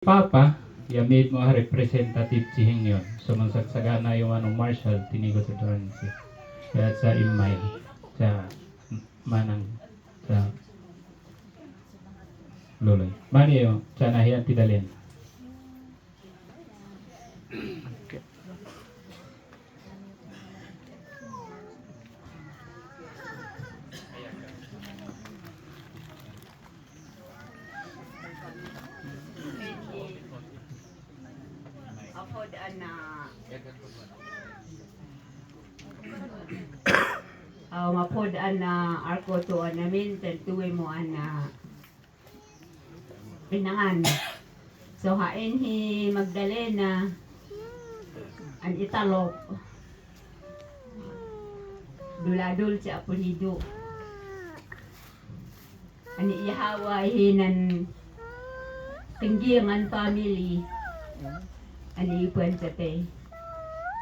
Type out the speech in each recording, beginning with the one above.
Papa, yamid mo representative chihing yon. Sumasagsagana yung anong marshal, tinigo sa Duransi. Kaya sa Imay, sa Manang, sa Luloy. Mani yung, sa nahiyan tidalin. Okay. Apod ana mapod ana arko to namin tuwi mo ana pinangan. So hain hi Magdalena an italok duladul sa aponido ani ihawa hinan tinggiangan family ani ipuan sa te.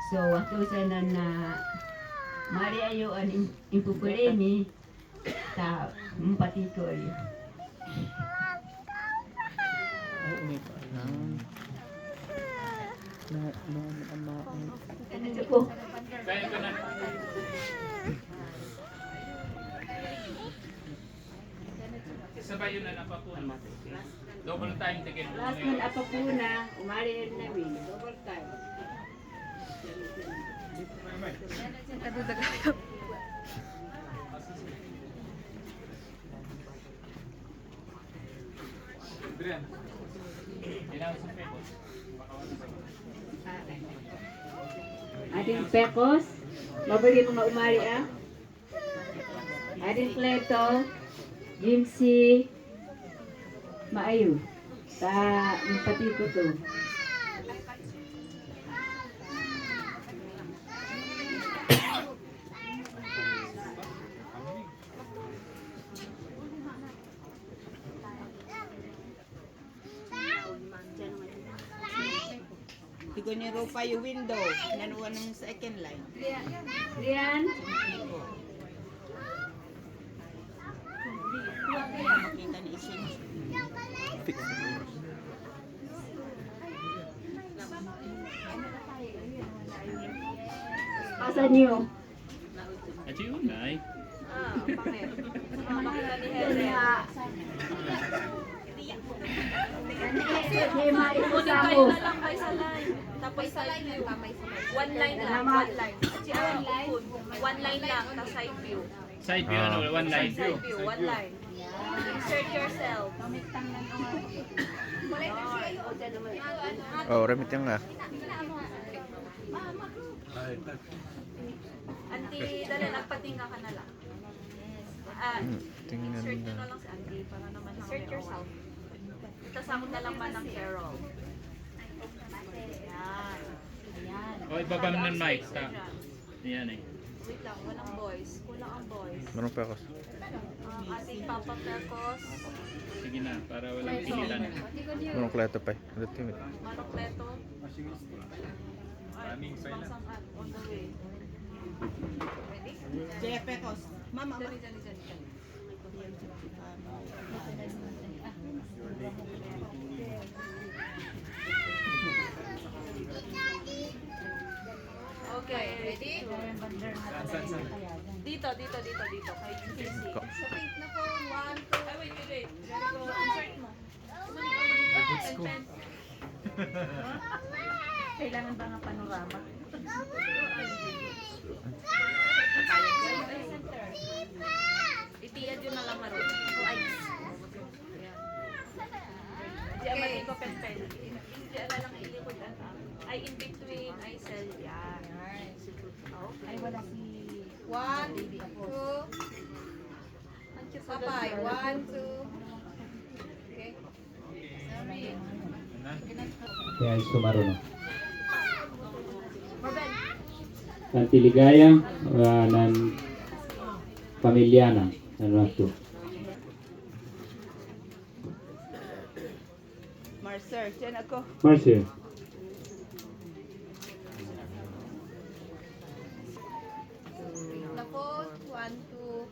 So wato sana na mari ayo an impupuremi ta mpatikoy. Ano ko? Sabay yun na napapuna. Double time tigil. Last man apa po na umari namin double time. Adrian. Ilang sa pekos. Ading pekos, mabali mga umari ah. Ading pleto, Jimsy, maayo. Ta patiko to. Tigo ni Rupa yung window. Nanuwa ng second line. Rian, Makita ni Isin. pasan niyo. Achi yun na eh. Tapos side view. One line lang, one line. One line lang, na side view. Side view, ano, one line. Side view, one line. Insert yourself. Oh, remit yang nga. Auntie, dali, nagpatinga ka na lang. Tingnan Insert nyo na na. lang si Auntie para naman insert yourself. Itasama na lang man ng Carol. Yan. Ayan. O, ibaba mo ng mic. Yan eh. Wait lang, walang boys. Kulang ang boys. Manong pekos. Ating Papa Pecos, Sige na, para walang pilitan. Manong kleto pa. Ano timid? Manok Leto. Ay, Bangsangat on the way. Ready? Jaya Pecos. Mama, Dali, dali, dali, dali. Okay, ready? Dito, dito, dito, dito. Kay GC. Ko. Sa pink na phone, 1, 2. Ay, wait, wait, wait. Ready, go. Insert mo. Pen, pen. Kailangan ba nga panorama? Itiyad yun na lang maroon. Lights. Di aman ko pen, pen. Di ala lang ilikod ay in between, ay cell. Yan. Okay. Ay wala si 1, 2. Papay, 1, 2. Okay. Kaya ay sumaruno. Marben. Nanti ligaya, nan pamilya na. Ano to? Marcer, dyan ako. Marcia. Tapos, 1, 2.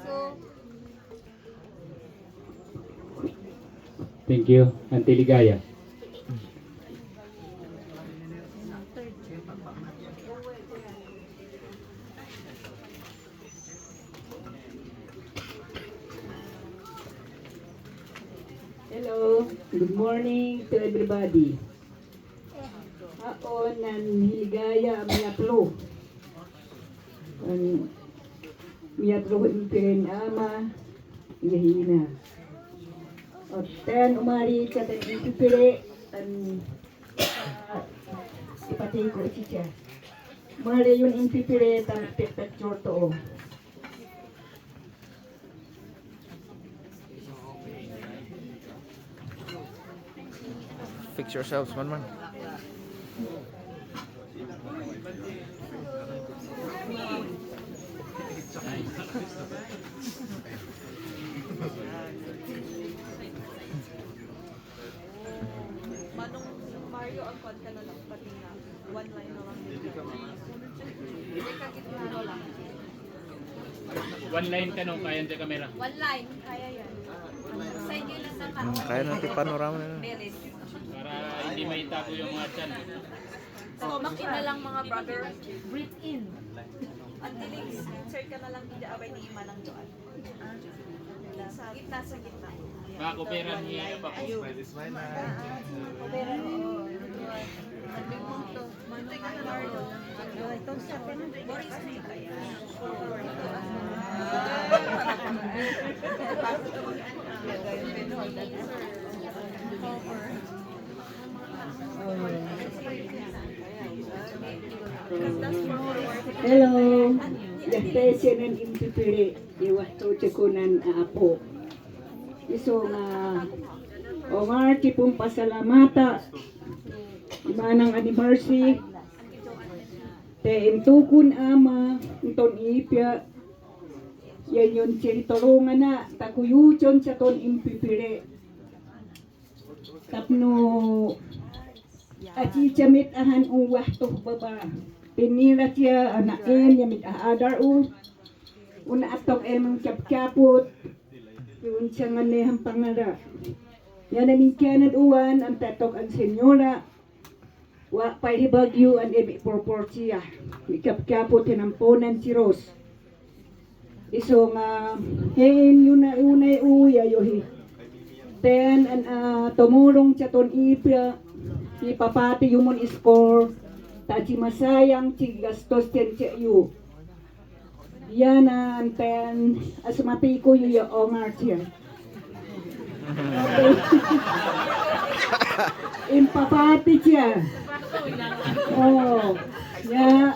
So, Thank you. Auntie Ligaya. Hello, good morning to everybody. Ako nan hiligaya miyaplo. Miyaplo impirin ama yahina. O ten umari ka ten impipire tan ipatay ko chicha. Mari yun impipire tan pekpek chorto. Fix yourselves, man. Manong Mario, ang call ka na lang, pati na. One line na lang. One line ka nung kaya sa camera. One line, kaya yan. Side yun lang naman. Kaya natin panorama na yun. Belis. Para hindi maitago yung mga chan. Stomach in na lang mga brother. Breathe in. Until insert ka na lang away ni Ima ng Joan. Sa gitna. Mga kuperan niya pa po. Hello, yahtay ng impipiri, iwato tikunan apo. Iso nga, Omar, tipong pasalamata, imanang anniversary, te imtukun ama, inton ipya, yan yun siritorungan na, takuyuchon sa ton impipiri. Tapno, achi chamit ahan uwah to baba. Pinira siya anain yamit ahadar una atok emang kapkapot yun siya nga nehang pangara. Yan ang kyanad uwan ang tatok ang senyora wa pa'y bagyo ang ebi porpor siya. Kapkapot hinamponan si Rose. Iso nga hen yun na unay uya yohi. Ten an tumulong siya ton ipya ipapati yung mon score taji masayang ci gastos ten ci yu yan ten asmati ko yu ya Omar siya impapati siya oh ya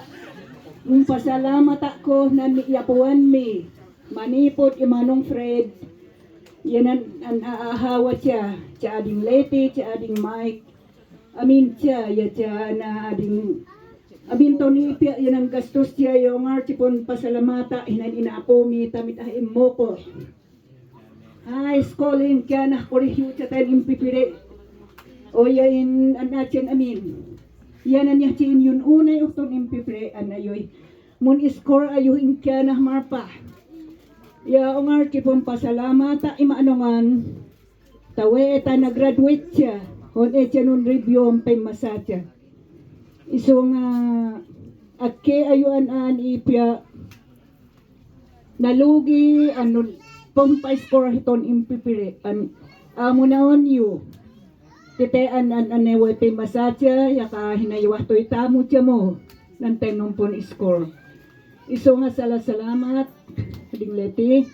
pasalamat ako na niyapuan mi manipot imanong Fred yan ang aahawa siya siya ading Leti siya ading Mike amin siya, ya siya na ading amin to ni Ipya, yan ang gastos siya yung archipon pasalamata, hinan inaapo mi tamit ahim mo ko. High schooling kaya na korihyo siya tayo impipire. O yain anatyan amin. Yan ang yahin yun unay ukton impipire, anayoy. Mun score ayuhin kaya na marpa. Ya ang archipon pasalamata, imaanongan, tawe eta na-graduate siya. Hon siya nun review ang paymasatya. Iso nga ake ayuan an ipya nalugi ano pumpay score hiton impipire an amo naon yu titean an anewe paymasatya yaka hinayawah to'y tamo siya mo ng tenong pon score. Iso nga salamat ading Leti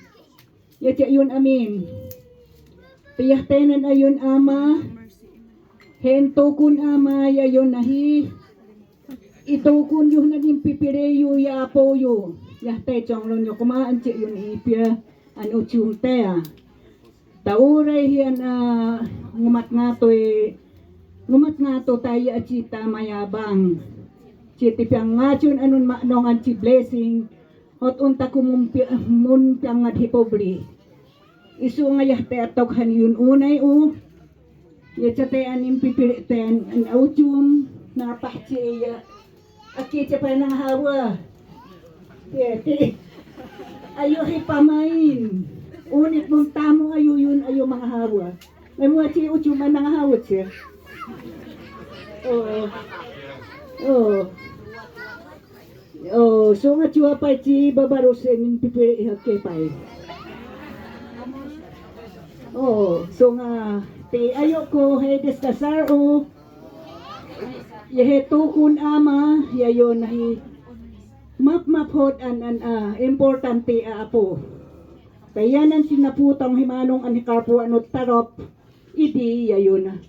yatya yun amin tiyah-tenan ayun ama hento kun ama yayon nahi ito kun yun na din pipireyo ya apo yo yahte chonglon yo kumaan si yun ipya ano chuntea tauray hiyan ngumat nga to tayo at chita mayabang chiti piyang nga chun anun maanongan si blessing hot unta kumun piyang nga hipobri isu nga yahte atog han yun unay yachate anim pipiriten an autum na pahtiya akita pa nang hawa yeti ayo hipamain unit mong tamo ayo yun ayo mga hawa May mga si Ucho man nangahawot siya. Oo. Oo. Oh, so nga chua pa si babarusin pipili hake pa. Oh, so nga ti ayo ko hedes na saro. Yehe tukun ama yayo nahi map hod an importante apo. Kaya nan sinaputang himanong an hikarpo anot tarop idi yayo na.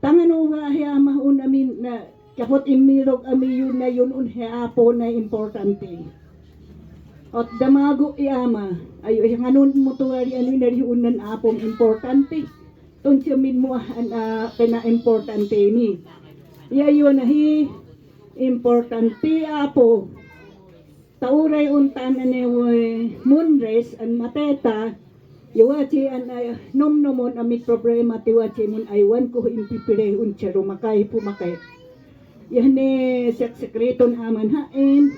Tangano wa hiya mahun amin na kapot imirog ami yun na yun unheapo na importante. At damago iama, ayo nganon mo tuwari ano na riunan apong importante. Tunsiamin mo an kena importante ni. Iyayo na hi, importante apo. Tauray untan ane munres an mateta. Iwachi an nomnomon amit problema tiwachi mun aywan ko impipire unchero makay pumakay. Yan sekreton aman hain.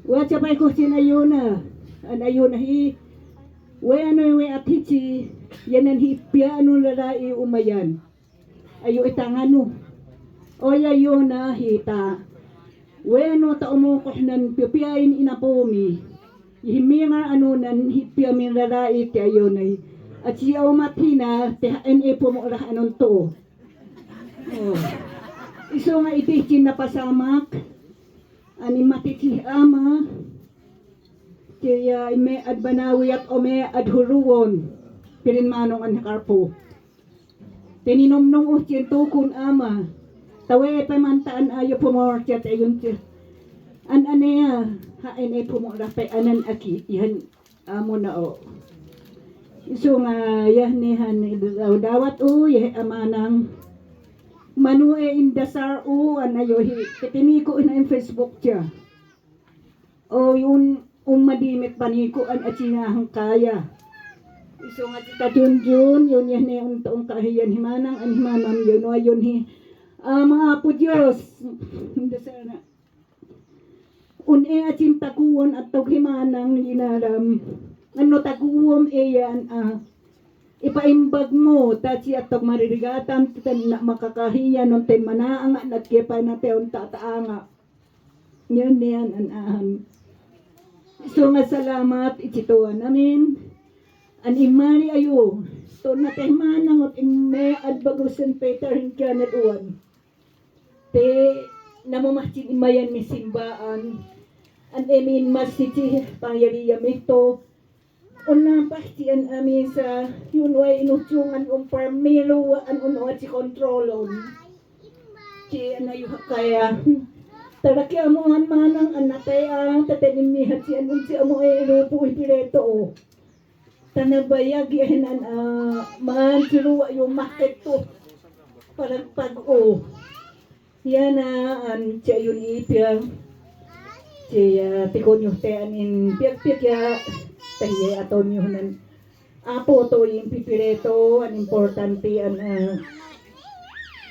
Wacha pa ko sinayuna. An ayuna hi. We ano we atichi. Yanan hipya ano lalai umayan. Ayo itangano. Oya yuna hita. We ano ta umukos nan pipiain inapomi. Himinga ano nan hipya min lalai ti ayunay. At siya umatina tihain ipo mo anon to. Oh. Iso nga itichin na pasamak, ani matiti ama, kaya ime adbanawi at ome adhuruwon, pirin manong an hakarpo. Tininomnong usyin tukun ama, tawe pamantaan ayo pumorchat ayun siya. An anea, hain ay pumorapay anan aki, ihan amo na o. Iso nga yahnihan dawat o, yah amanang, Manue indasar o anayo hi kitiniko na yung Facebook siya. O yun madimit paniko an atinahang kaya. Iso nga kita Junjun yun yan na yung taong kahiyan himanang an himanam yun o yun hi. Mga apo Diyos. Indasar na. Une atin takuon at tog himanang inaram. Ano takuon yan ipaimbag mo, tati at tog maririgatan, na makakahiya nung ten manaanga, nagkipay na teon tataanga. Yan, an. So nga salamat, itituan namin. An imari ayo, to na tayo manang at ime adbagusan Peter Hinkanet uwan. Te, namumahtin imayan mi simbaan. An emin masiti, pangyariya mito. Una pasti an ami sa yun way inusyungan parmilo an unwat si kontrolon. Si anayo kaya taraki amo an manang anatay ang tatanimihat si anun si amo ay ilupo ipireto o. Tanabayag yan an man siruwa yung market to parang pag-o. Yan an siya yun ipya. Siya tikon yung tean in piyak-piyak ya. Tahiye aton yun nan apo to yung pipireto an importante an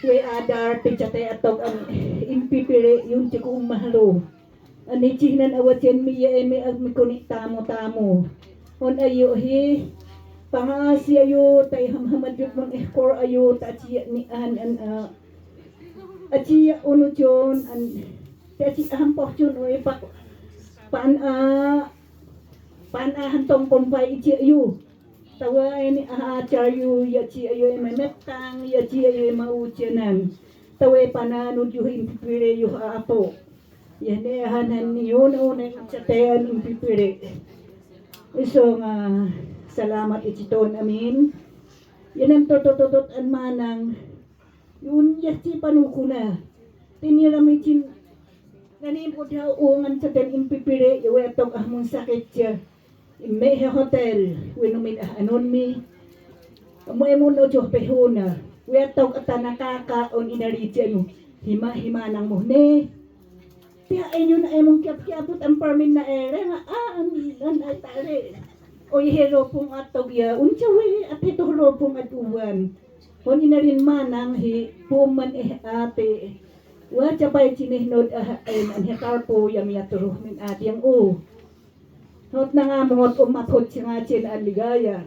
we adar pichate atog ang impipire yung tikum mahalo an ichinan awat yan miya eme ag mikunik tamo on ayo hi pangasi ayo tay hamhamad yun mong ekor ayo tachiya ni an achiya uno chon an tachiya hampok chon o ipak panahan tong kumpay ichi ayo. Tawa ini ahachayu yachi ayo memetang yachi ayo mauchenan. Tawa pananod yu impipire yu apo. Yan hanan yun unay chatean impipire. Iso nga salamat ichiton amin. Yan ang tototot an manang yun yachi panukuna. Tiniramichin ganin po daw ungan sa ten impipire yu etong ahmong sakit siya. May hotel, winumit anon mi. Mo emon ojo pehuna. Wetog at nakaka on inariti ano. Hima nang mo ne. Tiya enyo na emong kyap-kyapot ang permin na ere nga amilan ay tare. Oy hero pong atog ya. Unsa we at ito hero pong atuwan. On inarin manang hi puman ate. Wa chapay chinihnod an hekarpo yam yaturo min ati ang o. Not na nga mga umatot siya nga siya ang ligaya.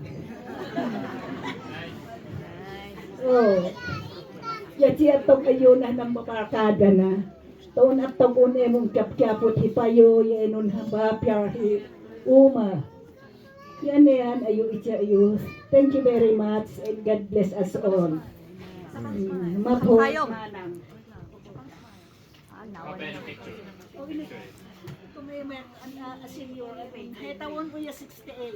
Oh. Ya siya tong ayun na ng maparkada na. Taon at tong une mong kapkapot hipayo ya nun haba piyahi uma. Yan ayo itya ayo. Thank you very much and God bless us all. Mapo. Payong. Manang. Senior, tawon ko ya 68.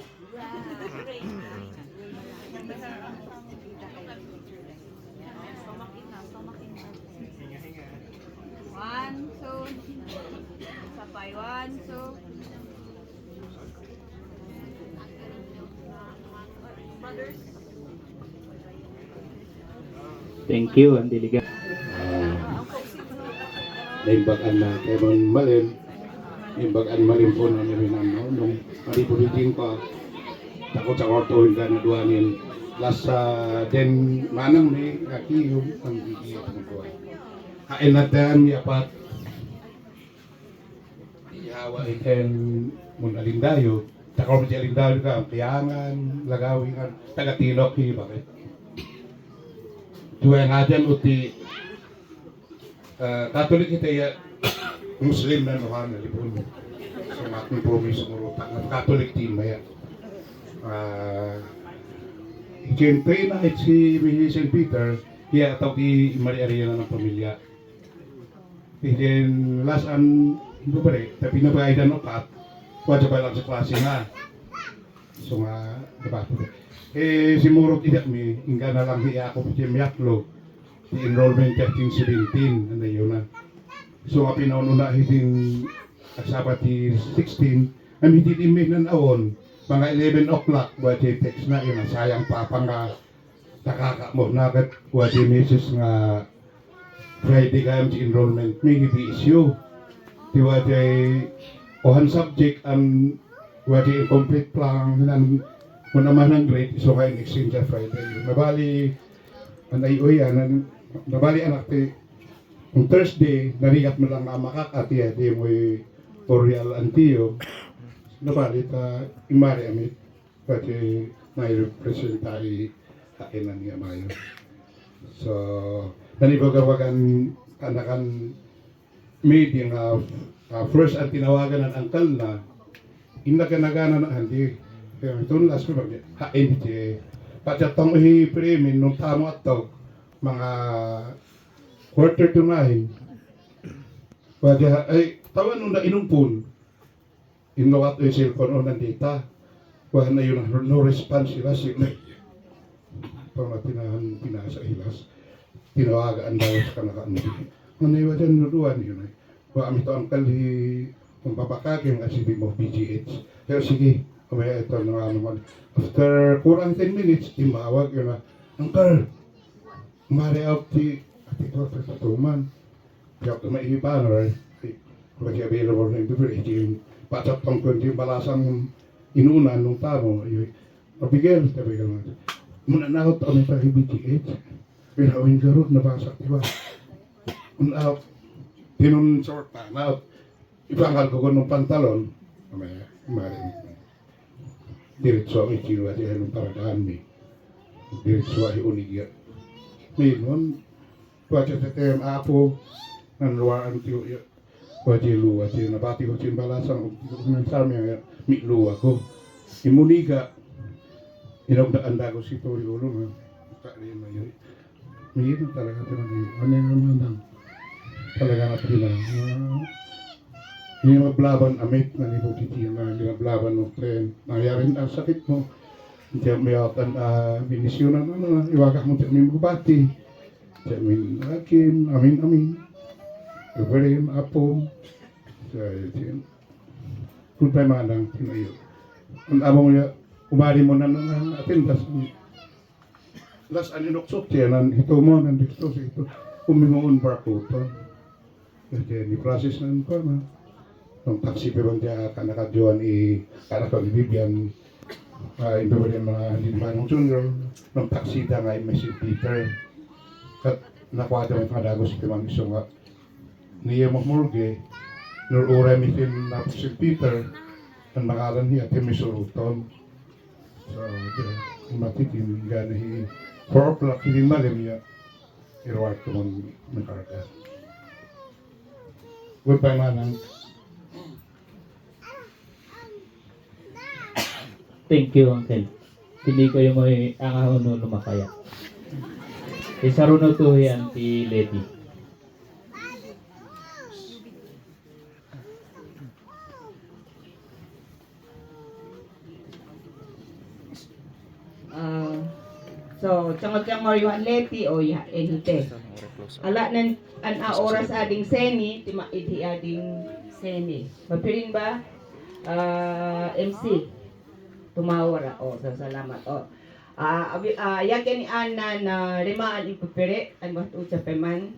One, two. Sabay, one, two. Brothers. Thank you, ang diligan. Naimbagan na kay Mon Malin, naimbagan malin po na namin nung maripulitin ko, takot sa korto yung na duwanin. Lasa den manang ni kaki yung ang bigyan mo ko. Hain natin mi apat. Ihawa iken mun alindayo, takot mo alindayo ka, kayangan, lagawin kan, taga-tilok bakit? Tuwa nga dyan uti Katolik kita ya Muslim na nuhan na lipon mo. So matong promise mo rutak na Katolik team ya. Ikin 3 night si St. Peter, iya tawag di Maria ng pamilya. Then last hindi pa rin, tapi nabaydan o kat, wadya ba lang sa klase na. So nga, diba? Si Muro tidak mi, hingga na lang hiya ako pati miyaklo. Di enrollment 13-17, ano yun na. So nga pinaununa hitin sabat di 16, ang hitin imig ng awon, mga 11 o'clock, wadi text na yun, sayang papa nga nakaka mo na kat wadi message nga Friday kayam di enrollment, may hindi issue. Di wadi ohan subject ang wadi incomplete plan ng kung naman ang grade, so kayo exchange Friday. Nabali, nabali anak ti, kung Thursday, narigat mo lang nga makakati, di mo Orial Antio, nabali ta, imari amit, pati nai-represent tayo hakinan niya mayo. So, nanibagawagan kanakan meeting first ang tinawagan ng angkal na, inaganagana na hindi, kaya ito last ko bagay, hain iti. Patyatong i-premin nung tamo at to, mga 8:45. Bagay, ay, tawan nung na inumpun, inawat yung cellphone o nandita. Wala na yun, no response sila, sila. Pang pinasa ilas. Tinawagaan daw sa kanakaan. Manaywa dyan nuruan yun ay. Wala ito ang kali, kung papakakin ang asibi mo, PGH. Pero sige, kumaya ito na naman. After kurang 10 minutes, imawag yun na, Uncle, mari out ti ati ko sa tuman. Kaya ito maiipan, right? Kung kasi available na yung bibir, yung pacat tong kundi balasang inunan nung tamo. Mabigel, sabi ka naman. Muna na out kami sa BTH. Pinawin ka rin, nabasak, diba? Muna out, tinun short na out. Ipangkal ko ng pantalon. Kumaya, mari. Diretso ang ikinuha di anong paradaan mi. Diretso ay unigya. Mayroon, wajah sa tayong apo, ng luwaan tiyo, wajah luwa siya. Nabati ko siya balasang, ng sami nga, mi luwa ko. Imuniga, inagdaan ko si Tori Ulo, nga. Kaya na yun. Mayroon talaga tinang yun. Ano yung naman talaga na tinang. Yung mablaban amit na nipotiti na binablaban ng tren. Nangyari ang sakit mo. Hindi may akan binisyonan na iwagak mo siya may magbati. Siya may hakim, amin. Ibarin, apong. Kung tayo manang, tinayo. Ang amo mo niya, umari mo na atin. Las aninoksok siya, ito mo, nandito siya ito. Umingoon barko ito. Kasi ni-process na ito na. Nung taxi pero dia kanakajuan kanaka Vivian iba rin mga Limanong Junior nung taxi da nga may St. Peter kat nakwada may kadagos si Timang iso nga niya mamurge nur ura mitin na St. Peter ang makalan niya Timisoruton so matitim gana hi 4 o'clock hindi malam ya irwat ko mong nakarga. Huwag pa manang. Thank you, Uncle. Hindi ko yung may angahuno lumakaya. Isaruno to yan si Lady. So, tiyang mo yung leti o ya enite. Ala nan an oras ading seni, tima idi ading seni. Mapirin ba? MC. Tumawara. O, salamat. O. Yakin ni Ana na rimaan ipupire, an bato sa peman.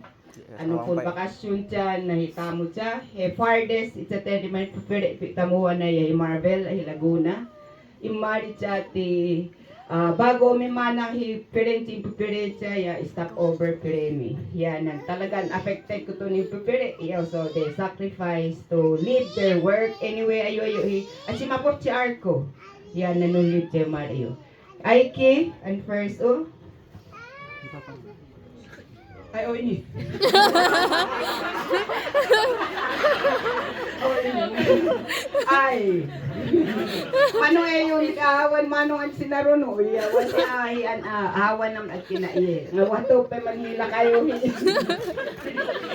Ano po bakasyon siya, nahitamo siya. He fardes, it's a 30 minutes pupire, ipitamuhan na yung Marvel, ay Laguna. Imari siya ti bago may manang hipirenting pupire siya, ya stop over premi. Yan, talagang affected ko to ni pupire. So they sacrifice to leave their work. Anyway, ayo at si mapot si Arco. Yan, nanulid siya Mario. Aiki, and first, ay, ini. Ay. Mano yung ikahawan, mano ang sinaruno. Iyawan si ahian, ahawan naman at kinaiye. Ngawato pa manhila kayo.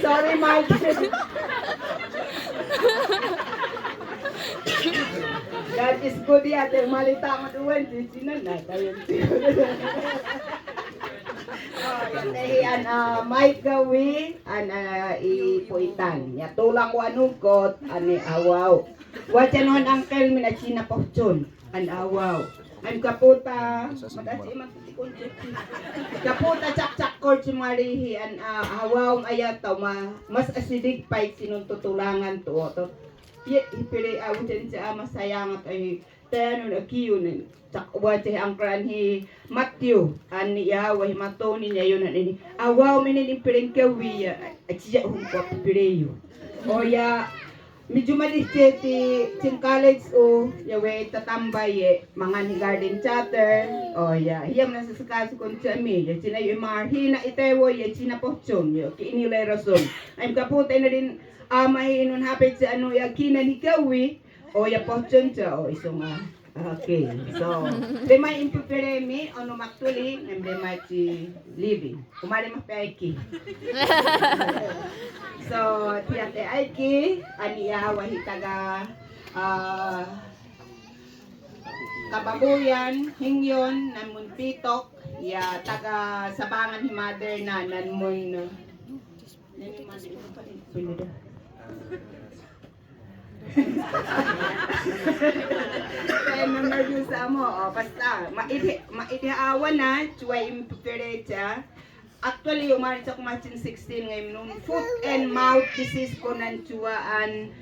Sorry, Mike. God is good yate. Malita mo duwan. Sinan na tayo. Yan, Mike Gawi, ipuitan. Ya tulang ko anungkot, awaw. Wacha noon Uncle, minachina po chun, awaw. Ang kaputa, matasi matutikon kaputa chak-chak ko si Marihi, awaw ayataw, mas asidig pa sinuntutulangan to. Ipili awin siya masayangat ay tayo na kiyunin. Wacha ang kranhi Matthew, ani yawa himatoni niya yun ani. Awaw minin impiring kawi at siya humpa pireyo. O ya medyo maliste ti college o yawe tatambay mga ni garden chatter. O ya hiyam na sa kaso kon sa mi ya sinayo marhina itewo ya sina pochon ya kiinilay rason. Ay kaputay na din mahinon hapit sa ano ya kinan hikawi o ya pochon siya o isong okay, so lemay impupiremi ono maktuli lemay si living. Kumari mapaiki. So tiyate aiki ani yawahi taga kababuyan hingyon namun pitok ya taga sabangan hi mother na nanmun kaya memang sa mo, basta maidihawan na, chuway impiperecha. Actually, umarin sa kumachin 16 ngayon nung foot and mouth disease ko ng chuwaan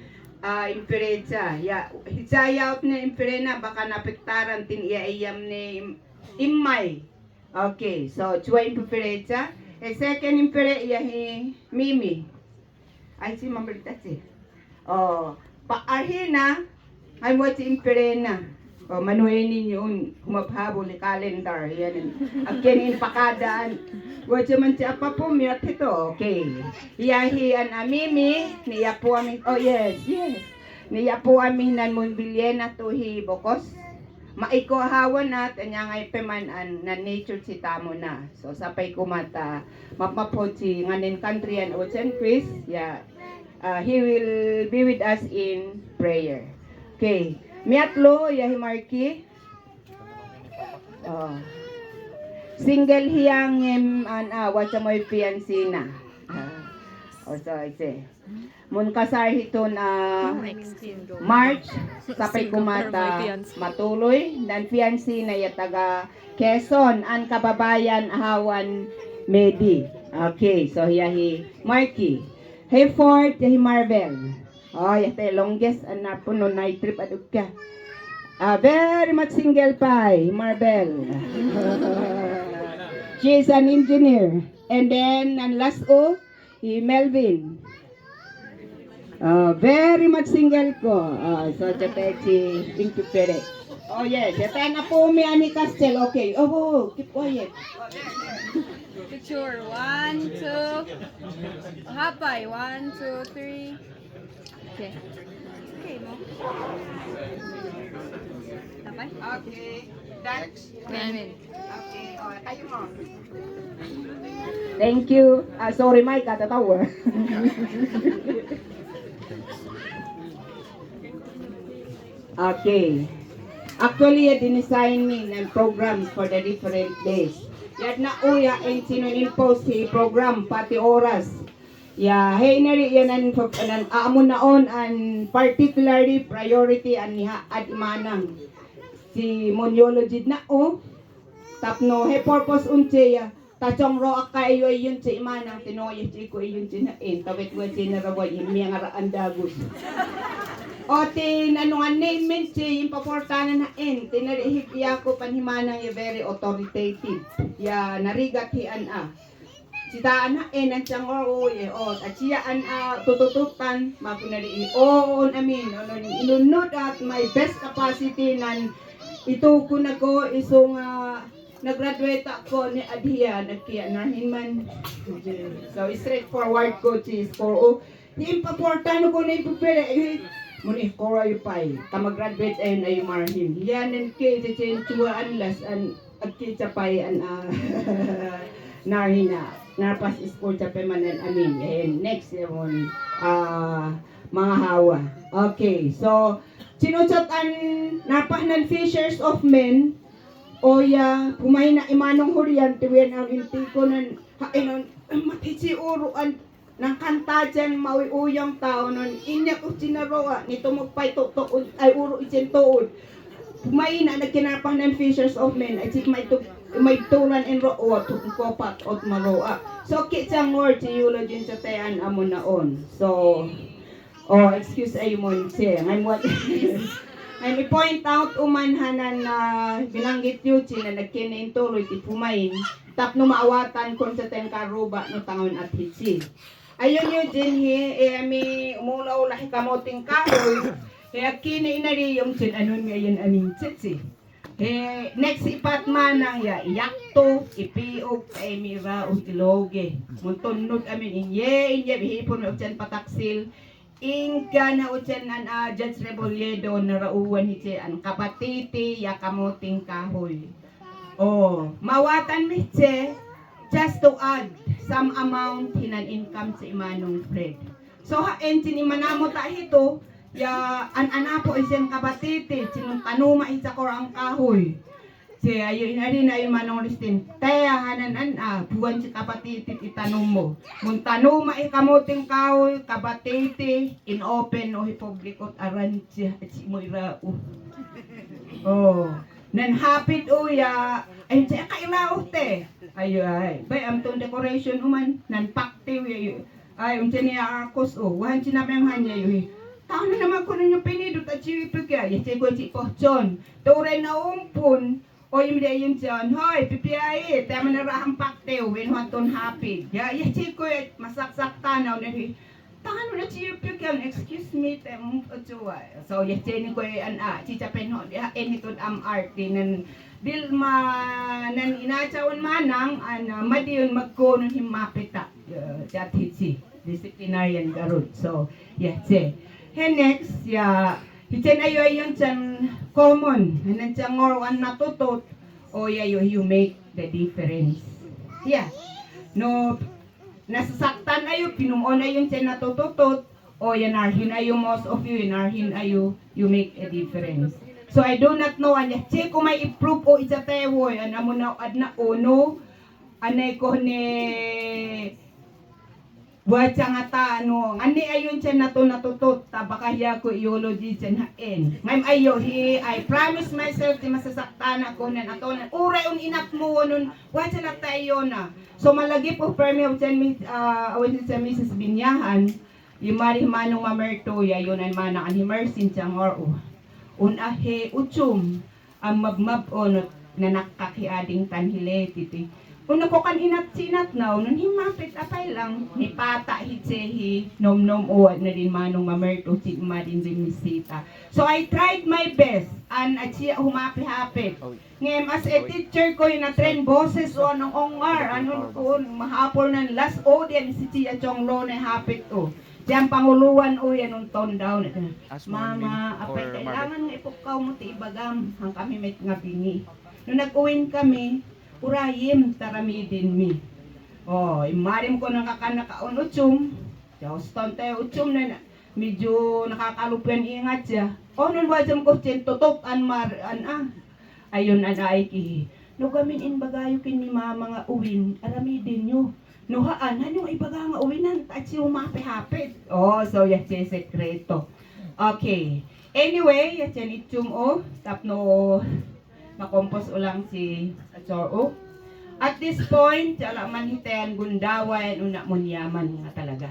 impirecha. Hisayaw na impirena, baka napiktaran tin iyaiyam ni imay. Okay, so chuway impiperecha. Second impire iyahi mimi. Ay si mamalitas eh. Paarhina ay mo si imperena. Manuhin ninyo humabhabol ni calendar. Yan. Agkenin pakadaan. Wala man siya pa po miyat ito. Okay. Iyahian amimi. Niya po amin. Oh yes. Niya po amin nan mon bilyen na tuhi bokos. Maiko hawan at anya ngay pemanan na nature si tamo na. So sapay ko mata mapapod si nganin country and ocean Chris. Yeah. He will be with us in prayer. Okay. Miatlo, yahimarki. Single hiyang wasa mo'y fiancé na. So, I say. Mun kasar hito na March, sapay kumata matuloy. Dan fiancé na yataga Quezon, ang kababayan ahawan Medi. Okay, so yahi Marky. Hey Fort, yahi Marvel. Yate longest na puno night trip adug ka. Very much single pie, Marvel. She is an engineer. And then, ang last he Melvin. Very much single ko. So, Chapechi, into pere. Oh, yes. Yata na po mi ani Castel. Okay. Oh, keep quiet. Picture. 1, 2. Hapay. 1, 2, 3. Okay. Okay mo. Hapay? Okay. That's Amen. okay. Oh, tayo mo. Thank you. Sorry, Mike. Katatawa. Okay. Actually, dinesign ni ng programs for the different days. Yan na uya ang sinunimpost si program pati oras. Ya, hey nari yan ang aamon naon and particularly priority an niha at imanang si moniology na o tapno he purpose unche ya tachong ro akayo yun si imanang tinoy si ko yun si na tawit wa si na raway imiyang araan dagus. O tin ano nga name si impaportanan na tinarihip iya ko panhimanang ya very authoritative ya narigat hian sitaan na ang siyang at siya tututupan mapunari amin inunod at my best capacity nan ito ko na ko isong nag-graduate ako ni Adhiya nagkiya nahin man so straightforward ko sis for di impaportan ko na ipupere muni ko ayo pay ta mag-graduate ay marhin yan and kay si chuan las an agkita pay an narhina narpas school sa permanent amin and next yun mga hawa. Okay, so sinusot ang narpahnan fishers of men o ya kumay na imanong hurian tiwen ang inti ko nan hainon matisi uruan ng kanta dyan maui uyang tao nun inya ko sinaroa nito magpay tuod ay uro isin tuod kumay na nagkinarpahnan fishers of men ay sik may tulan in root kopat ot maroa so kitsang word si eulogy sa tayan amo naon so excuse ay mo siya I'm what I'm point out umanhanan na binanggit yun na nagkinain tuloy ti pumain tap no maawatan kon sa tayan karuba no tangon at hitsi ayun yun din mi umulaw lahi kamoting kahoy kaya kinainari yung sin anon ngayon amin tsitsi next ipat manang ya iyakto ipiog kay mira o iloge muntunod amin inye bihipon mo dyan pataksil ingka na o dyan an Judge Rebolledo na rauwan hiti ang kapatiti ya kamuting kahoy mawatan mitse just to add some amount hinan income sa imanong Fred so haen sinimanamo ta hito ya anapo isen kapatiti sinong tanuma isa ko ang kahoy si ayo inari na manong listin taya hanan buwan si kapatiti itanong mo mun tanuma kamuting kahoy kapatiti in open o publikot aran siya mo irao nan hapit ya ay siya kailao te ayo ay bay amtong decoration uman nan paktiw ay unsa niya akos wahan sinabang hanya tao na naman ko ninyo pinidot at siya ipagya. Yasi ko si Pohjon. Turay na umpun. O yung day yun siya. Hoy, pipiyayi. Tama na rahang paktew. Winhuanton hapid. Yasi ko masaksak tanaw. Tano na siya ipagya. Excuse me. So, yasi ni ko chicha penho. Enitod arti. Dil nan inachawan manang. Madiyon magkonon himapita. Chat hitsi. Disciplinarian garod. So, yasi. Next, hitin ayo ayun chan common, hanan chan ngorwan natutot, o yayo you make the difference. No, nasasaktan ayo, pinumon ayun chan natututot, o yanarhin ayo most of you, yanarhin ayo, you make a difference. So I do not know, che kung may improve o isa tewoy, mo na adna uno, anay ko ni buat nga ta ani ayon siya natutot tabakaya ko eulogy siya haen ngam ayo I promise myself ti masasaktan ako nan atonan uray un inak mo nun buat siya tayo na so malagi po permi of awen sa Mrs. Binyahan yung manong mamerto yayon an mana an himersin siya ngor unahe uchum ang mabmab onot na nakakiading tanhile titi Uno ko kan inat now, nun himapit apay lang, ni pata hitsehi, nom na din manong mamerto, si din bisita. So I tried my best, and at siya humapi-hapit. Ngayon, as a teacher ko, yung na-train boses o anong ongar, anong ko, mahapol ng last audience, si Tia Chong Lo na hapit o. Diyan panguluan o yan ang tone down. Mama, apay, kailangan nga ipukaw mo ti ibagam, hang kami may nga bingi. Nung nag-uwin kami, urayim taramidin mi. Oh, imarim ko nakakanakaon utsum. Houston tayo utsum na medyo nakakalupian ingat siya. Oh, nun wajam ko sin tutok an ayun an aiki. No gamin in bagayo kin ni mama nga uwin, aramidin nyo. No haan, yung ibaga nga uwinan, at siya umapi-hapit. Oh, so yan siya sekreto. Okay. Anyway, yan siya itsum o, tapno makompos ulang si Achor o. At this point, alaman hitayan gundawan, una munyaman nga talaga.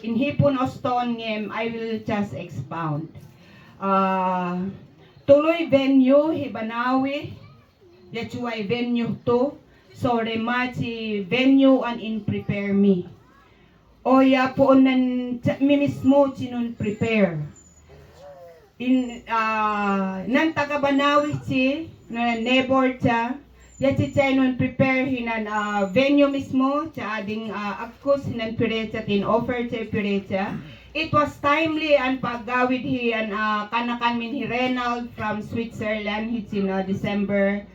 In Hipon o Stone ngem, I will just expound. Tuloy venue, Hibanawi, yachuay venue to, so remachi venue and in prepare me. O ya po nan mi mismo sinun prepare. In nan taga Banawi si na neighbor cha ya si nun prepare hinan venue mismo cha ading akus hinan pirecha tin offer cha pirecha. It was timely and paggawid hi an kanakan min hi Renald from Switzerland hi sin December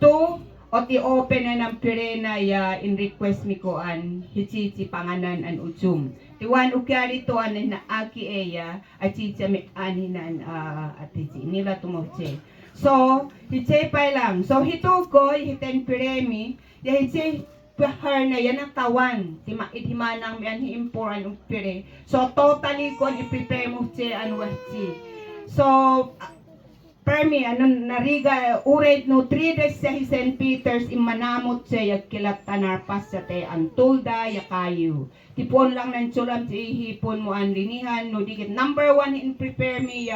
2 o ti open na ng pirena ya in request mi ko an hichichi panganan an utsum. Tiwan ukyari to an na aki eya at chicha mi aninan at hichi nila tumoche. So, hiche pa lang. So, hito ko, hiten piremi, ya hiche pahar na yan ang tawan. Itimanang mi an hiimpor an pire. So, totally ko i-prepare mo che an wachi. So, permi, nariga, ured no 3 days sa St. Peter's, imanamot siya, kilat tanarpas sa te, antulda, yakayu. Tipon lang ng tsulam, hipon mo ang linihan, no dikit. Number 1, in prepare me,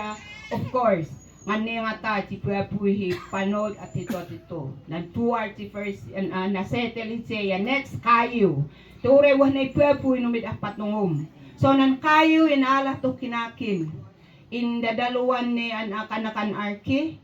of course, ngani nga ta, tipuhi, panod, at ito. Nagtuar, ti first, nasettle siya, next, kayu. Ture, wana ipuhi, numid apat nungum. So, nan kayu, inala to kinakin. In dadaluan ni an kanakan arki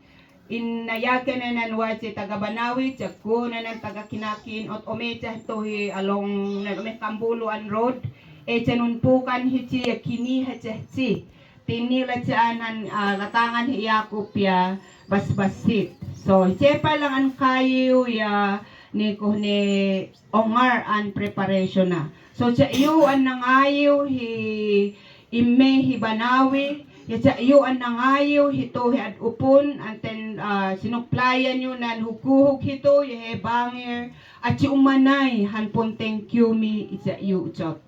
in nayaken na nanwat si taga Banawi tsako na ng taga Kinakin ot omecha tohi along na Kambuluan road e chanunpukan hichi kini hachi tinila anan latangan hiyakop ya basbasit so chepa lang an kayo ya ni ko ni ongar an preparation na so cha iyo an nangayo hi imme hi Banawi yata iyo an nangayo hito at upon anten sinuplayan nyo nan hukuhuk hito ye bangir at si umanay hanpon thank you mi isa iyo uchot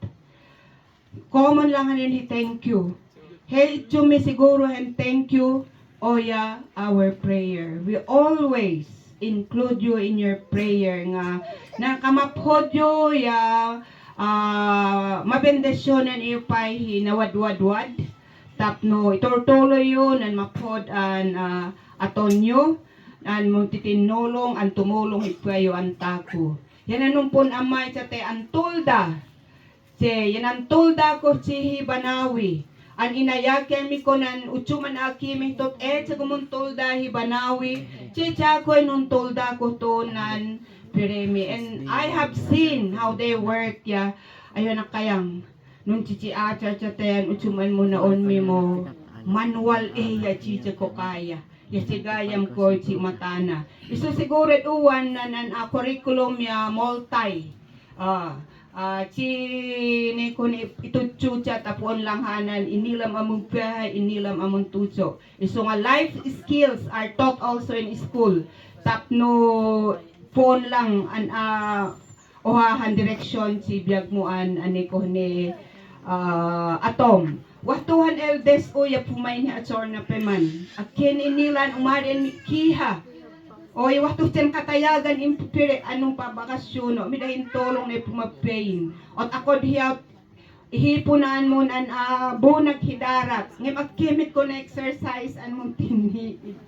common lang hanin hi thank you hey chumi siguro and thank you oya our prayer we always include you in your prayer nga nakamaphod yo ya mabendisyonan iyo pay hinawadwadwad tapno itortolo yun an mapod an atonyo an mutitinolong an tumulong ipwayo an tako yan anumpon amay sa te antulda yan antulda ko si Banawi an inayakyan mi ko nan utsuman akimi tot sa kumuntulda hi Banawi chicha ko nun tulda ko to nan piremi and I have seen how they work ya ayun na kayang nung chichi acha chaten utsuman mo naon mi mo manual ya chichi ko kaya ya sigayam ko chi matana iso siguro uwan nan curriculum ya multi chi ni kun itutsucha tapon lang hanan inilam among pihay inilam among tutso iso nga life skills are taught also in school tapno phone lang an ohahan direksyon si biag mo ani ko ni atom. Watuhan eldes o ya pumay ni Achor na peman. Akin inilan umarin ni Kiha. O watu sen katayagan impire anong pabakasyon no. Midahin tolong na pumapain. At ako diya ihipunan mo nan bunag hidarat. Ngem akimit ko na exercise an mong tinihid.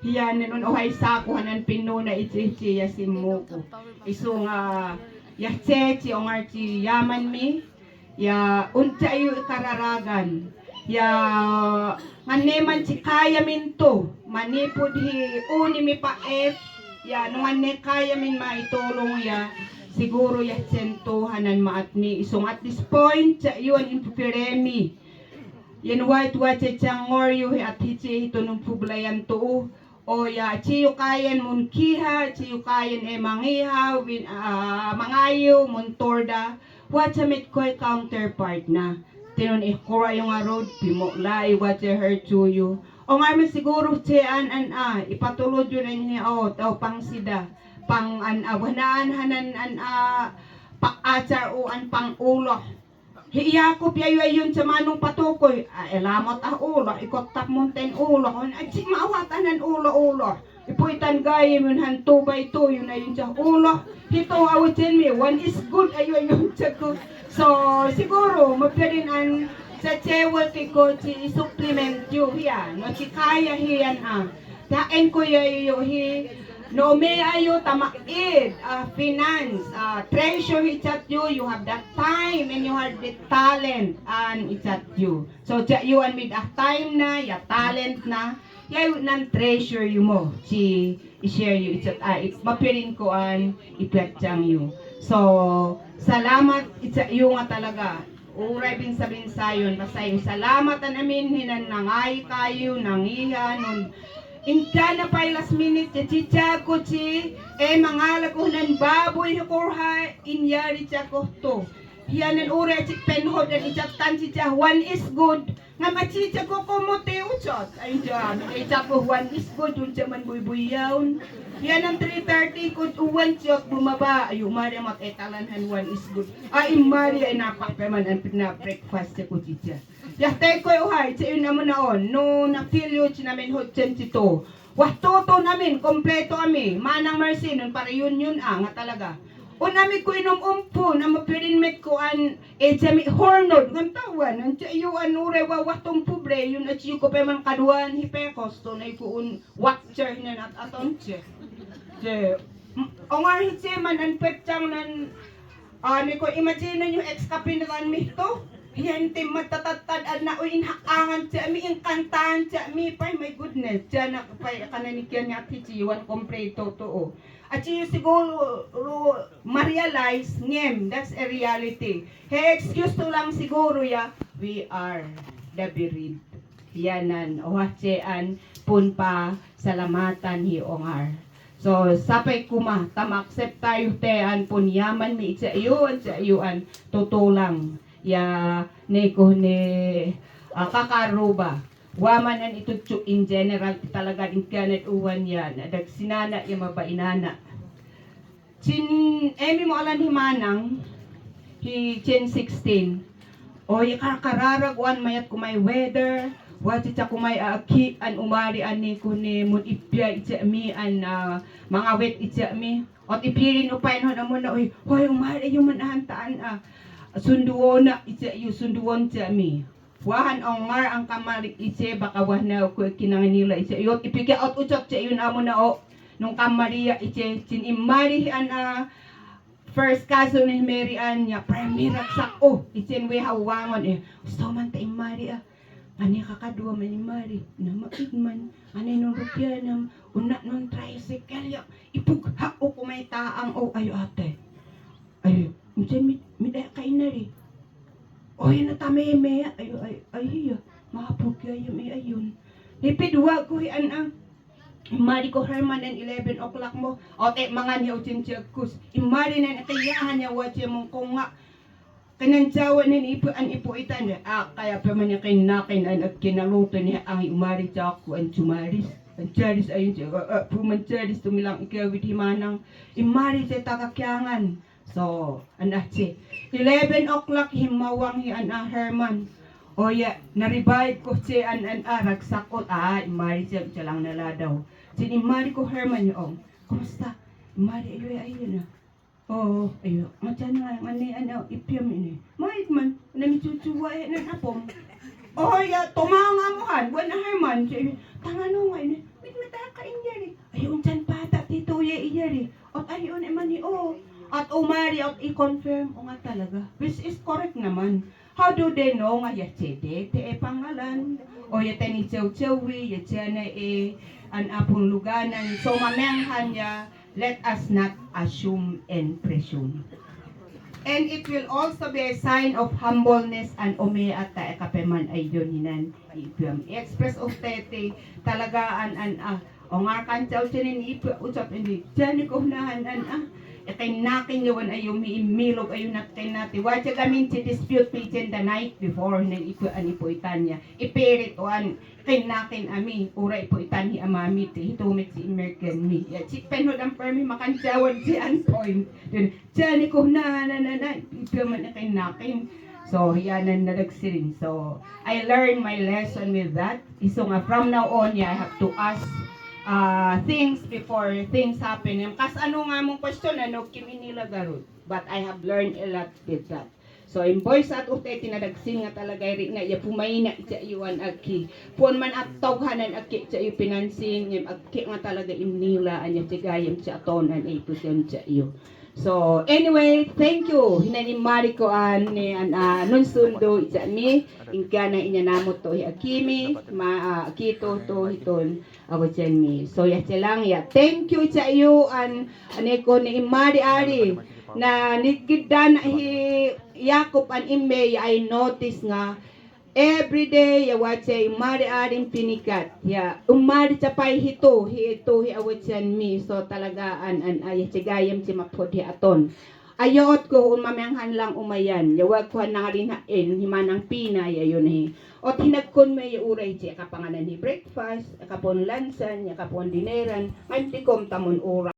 Hiyan nun ohay sakuhanan pinuna ichi ya simuko. Iso nga ya chechi ongar chi yaman mi ya unta yu kararagan ya nganeman chi kaya minto manipod hi uni mi paet ya nung ne kaya min maitulong ya siguro ya sentuhanan maatmi isong at this point sa yun impiremi yan white changor yu at hichi ito nung publayan to o ya chiyo kayan mun kiha chiyo kayan mangiha mangayo mun torda watchamit ko'y counterpart na tinon ikura yung road pimo lai watcha her chuyo o nga man siguro tiyan ipatulod yun niya pang sida pang wanaan hanan pakachar o pang ulo hiyakop yayo yun sa manong patukoy elamot ulo ikot tap monten ulo at si maawatan ulo ipuitan gaya yun han 2 by 2 yun na yun sa ulo hito awitin mi 1 is good ayo yun sa ko so siguro mapyarin sa chewal ko si supplement yun hiya no si kaya hiyan tain ko yayo no may ayo tamaid finance treasure hichat you have that time and you have the talent and hichat you so you and with time na ya talent na yayo nan treasure you mo si i-share you hichat mapirin ko ipyatsang you so salamat hichat you nga talaga uray bin sabihin sayon masayo salamat amin hinan nangay kayo nangiha nun Inkana pa last minute, chicha ko mangala ko nan baboy kurha, inyari siya ko to. Hiyanan ura chik penhod at ichaptan chicha, 1 is good. Nga machicha ko kumote uchot. Ay dyan, ichap ko 1 is good, yun siya man buy-buyawn. Hiyanan 3:30 ko, 1 chot bumaba. Ay, umari matetalanhan 1 is good. Ay, umari ay napakpaman ang breakfast siya ko chicha. Yahtay ko uhay, sa yun naman naon, no na-feel yun namin hotchen sito. Wahtoto namin, kompleto kami, manang mercy, nun para yun nga talaga. Unami ko inumumpo, na mapirinmet ko jami hornod, ng tawan, ang tiyuan ure, wahtong pubre, yun at siyo ko pa man kaduan, hipekos, to na ikuun watcher niya at aton siya. Ongar hitse man, ang petsang nan, ko imagine nyo ex-kapinagan mi to, yan tim matatatad na inhaangan siya mi inkantahan siya mi pay my goodness siya na pay kananikyan niya tichiwan kompleto to at siya siguro ma-realize ngem that's a reality excuse to lang siguro ya we are the bereaved yanan ohachean pun pa salamatan hi ongar so sapay kuma tam-accept tayo tean pun yaman mi sa iyuan tutulang ya neko ne kakaruba waman an itutsu in general talaga din kanet uwan yan adag sinana ya mabainana chin emi mo alan himanang hi chin 16 o ya kararag wan mayat kumay weather wati ta kumay aki an umari ani ko ni mun ipya itsa mi mga wet itsa mi ot ipirin upain hon amon na hoy umari yung manahantaan sunduon na sunduon sa mi. Wahan ongar ang kamari ise baka wahna ko kinanganila ise. Yot ipika out uchot sa yun amo na nung kamariya ise sinimari first kaso ni Mary Anya premier sa ise we hawangon gusto man ta imari ani kakadua man imari na maigman ani nung rupya nam una nung tricycle ya ipugha ko may taang ayo ate. Ay Minsan midaya kain na rin. O yan na tameme. Ay, mahapog kayo may ayun. Lipidwa ko yan Imari ko Herman and 11 o'clock mo. O te, mga niya uchinchagkus. Imari na nakayahan niya watch mong kung nga. Kanansawa na ipuitan niya. Kaya pa man niya kinakin at kinaluto niya ang imari sa ako ang sumaris. Ang charis ayun siya. Pumancharis tumilang ikawit himanang. Imari sa takakyangan. So, anak si 11 o'clock himawang Herman. O ya, na-revive ko si ragsakot. Imari siya lang naladaw. Imari ko Herman yung, kumusta? Imari, ayun na. Oo, ayun. Matyan nga, ipyam ini. Mahit man, namichuchuwa ng apong. O ya, tumanga mo han, buwan na Herman. Tangano nga ini. Wait, matakain ayun dyan pata, tito, iyari. At ayun, eman ni, at umari, at i-confirm, o nga talaga. Which is correct naman. How do they know nga yatsede, te pangalan, o yate ni Chow-Chowi, yatsya na an apong luganan. So mamenghan niya, let us not assume and presume. And it will also be a sign of humbleness and umiata ekapeman ay yun hinan ipyam. Express of tete talagaan o nga kanchaw sinin ipya usap ini dyan ko nahan nakin yawan ay umiimilog ayun natin natin. Watcha gamin si dispute me the night before na ipya po itanya. Ipirituan nakin ami ura po itanhi amami ti hitumit si American mi. Ya si penod ang permi makanchawan si point. Dyan ko na ipya man nakin. So, yan na nagsirin. So, I learned my lesson with that. So nga, from now on, I have to ask things before things happen. Kas ano nga mong question, kimi nila garod. But I have learned a lot with that. So, in boys at ute, tinadagsin nga talaga rin nga, pumayina itsa iwan aki. Puan man at tawhanan aki itsa iyo pinansin, aki nga talaga imnila, anya tigayam tsa atonan, ipusyon tsa iyo. So, anyway, thank you. Hinanimari ko ni nun sundo itsa mi, ingka na inyanamot to akimi, kito to hiton awatyan mi. So, yatsa lang ya. Thank you itsa iyo ko ni imari ari na nigidan hi Yakop an ime I notice nga every day ya watchay imari aring pinikat ya umari sapay hito awatyan mi. So talagaan ay sigayam si mapod hi aton ayot ko mamanghan lang umayan yawag ko na rin hain himanang pinay ayon hi ot hinagkon may uray si kapanganan hi breakfast kapon lansan kapon dineran antikom tamon ura